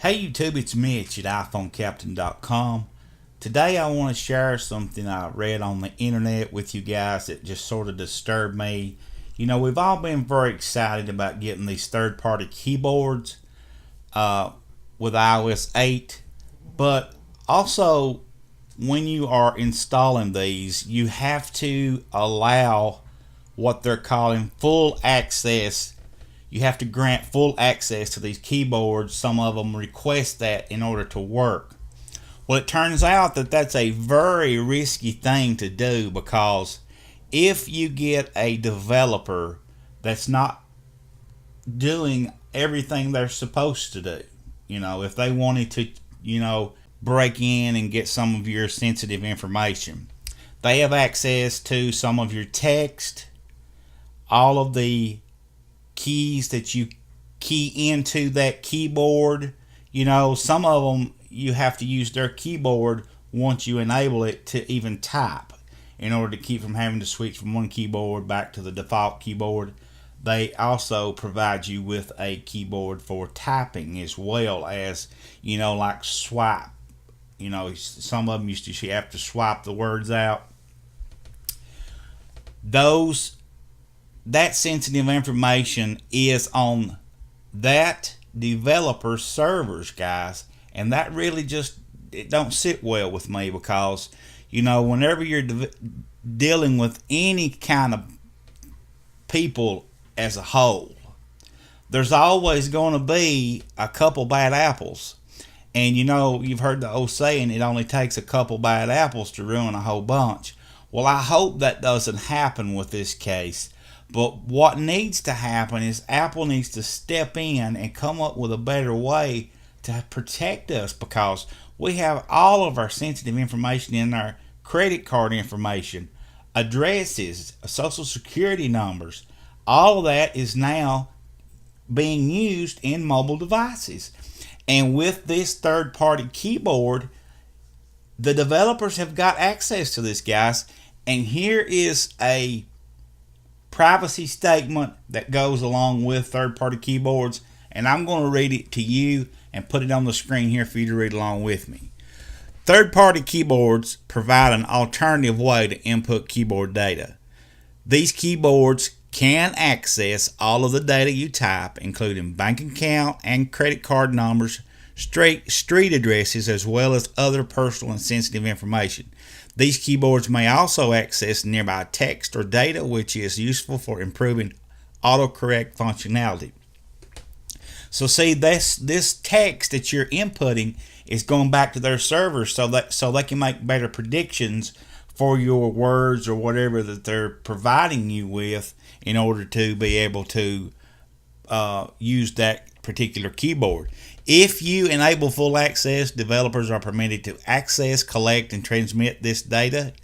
Hey YouTube, it's Mitch at iPhonecaptain.com. Today I want to share something I read on the internet with you guys that just sort of disturbed me. We've all been very excited about getting these third-party keyboards with iOS 8, but also when you are installing these, you have to allow what they're calling full access. You have to grant full access to these keyboards. Some of them request that in order to work. Well, it turns out that that's a very risky thing to do, because if you get a developer that's not doing everything they're supposed to do, if they wanted to, break in and get some of your sensitive information, they have access to some of your text, all of the keys that you key into that keyboard. Some of them you have to use their keyboard once you enable it to even type, in order to keep from having to switch from one keyboard back to the default keyboard. They also provide you with a keyboard for typing, as well as, like swipe. Some of them you have to swipe the words out. That sensitive information is on that developer's servers, guys, and that really it don't sit well with me, because whenever you're dealing with any kind of people as a whole, there's always going to be a couple bad apples. And you've heard the old saying, it only takes a couple bad apples to ruin a whole bunch. Well, I hope that doesn't happen with this case. But what needs to happen is Apple needs to step in and come up with a better way to protect us, because we have all of our sensitive information in our credit card information, addresses, social security numbers. All of that is now being used in mobile devices. And with this third-party keyboard, the developers have got access to this, guys. And here is a privacy statement that goes along with third-party keyboards, and I'm going to read it to you and put it on the screen here for you to read along with me. Third-party keyboards provide an alternative way to input keyboard data. These keyboards can access all of the data you type, including bank account and credit card numbers, street addresses, as well as other personal and sensitive information. These keyboards may also access nearby text or data, which is useful for improving autocorrect functionality. So see, this text that you're inputting is going back to their servers, so they can make better predictions for your words or whatever that they're providing you with, in order to be able to use that particular keyboard. If you enable full access, developers are permitted to access, collect, and transmit this data.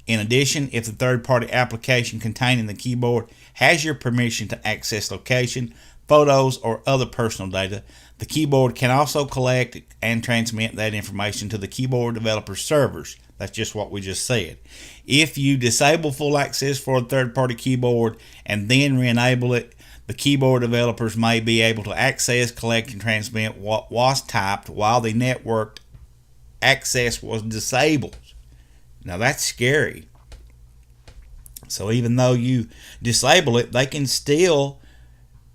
In addition, if the third-party application containing the keyboard has your permission to access location, photos, or other personal data, the keyboard can also collect and transmit that information to the keyboard developer servers. That's just what we just said. If you disable full access for a third-party keyboard and then re-enable it, the keyboard developers may be able to access, collect, and transmit what was typed while the networked access was disabled. Now that's scary. So even though you disable it, they can still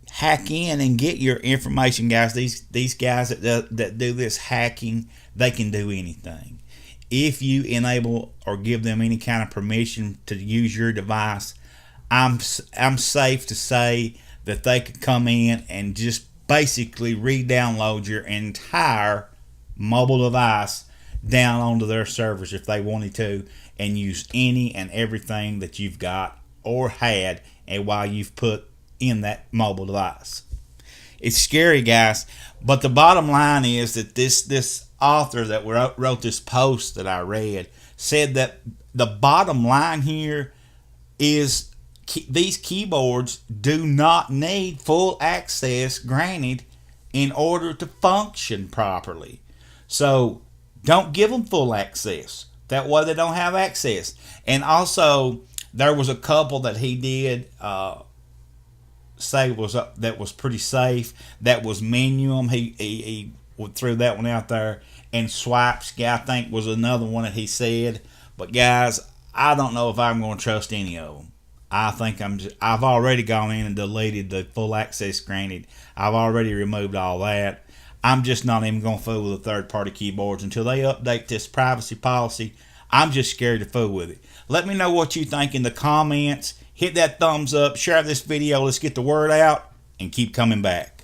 hack in and get your information, guys. These guys that do this hacking, they can do anything. If you enable or give them any kind of permission to use your device, I'm safe to say that they could come in and just basically re-download your entire mobile device down onto their servers if they wanted to, and use any and everything that you've got or had and while you've put in that mobile device. It's scary, guys, but the bottom line is that this author that wrote this post that I read said that the bottom line here is these keyboards do not need full access granted in order to function properly. So don't give them full access. That way they don't have access. And also, there was a couple that he did say that was pretty safe. That was Minium. He threw that one out there. And Swipes, I think, was another one that he said. But guys, I don't know if I'm going to trust any of them. I think I've already gone in and deleted the full access granted. I've already removed all that. I'm just not even going to fool with the third-party keyboards until they update this privacy policy. I'm just scared to fool with it. Let me know what you think in the comments. Hit that thumbs up. Share this video. Let's get the word out and keep coming back.